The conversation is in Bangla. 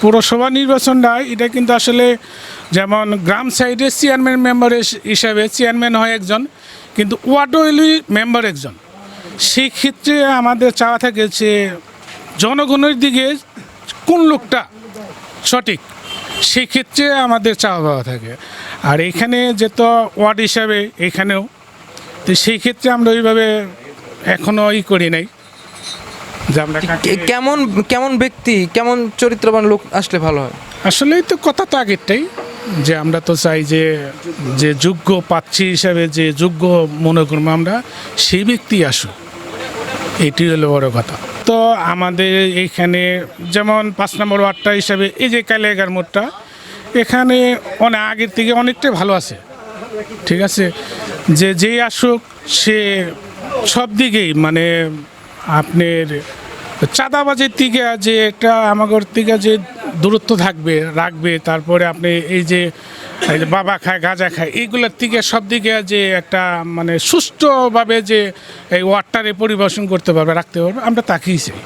পৌরসভা নির্বাচনটা এটা কিন্তু আসলে যেমন গ্রাম সাইডের চেয়ারম্যান মেম্বার হিসাবে চেয়ারম্যান হয় একজন, কিন্তু ওয়ার্ড মেম্বার একজন। সেই ক্ষেত্রে আমাদের চাওয়া থাকে যে জনগণের দিকে কোন লোকটা সঠিক, সেই ক্ষেত্রে আমাদের চাওয়া পাওয়া থাকে। আর এখানে যেহেতু ওয়ার্ড হিসাবে এখানেও, তো সেই ক্ষেত্রে আমরা ওইভাবে এখনও করি নাই যে আমরা কেমন কেমন ব্যক্তি, কেমন চরিত্রবান লোক আসলে ভালো হয়? আসলেই তো কথা তো আগেরটাই, যে আমরা তো চাই যে যে যোগ্য প্রার্থী হিসাবে যে যোগ্য মনে করবো আমরা, সেই ব্যক্তি আসুক, এটি হলো বড় কথা। তো আমাদের এইখানে যেমন 5 নম্বর ওয়ার্ডটা হিসাবে এই যে কালিয়াগার মোড়টা, এখানে অনেক আগের থেকে অনেকটাই ভালো আছে, ঠিক আছে। যে যেই আসুক সে সব দিকেই মানে আপনার চাঁদাবাজির থেকে যে একটা আমাদের থেকে যে দূরত্ব রাখবে, তারপরে আপনি এই যে বাবা খায় গাঁজা খায় এইগুলোর থেকে সব দিকে যে একটা মানে সুষ্ঠুভাবে যে এই ওয়ার্ডটারে পরিবেশন করতে পারবে, রাখতে পারবে, আমরা তাকেই চাই।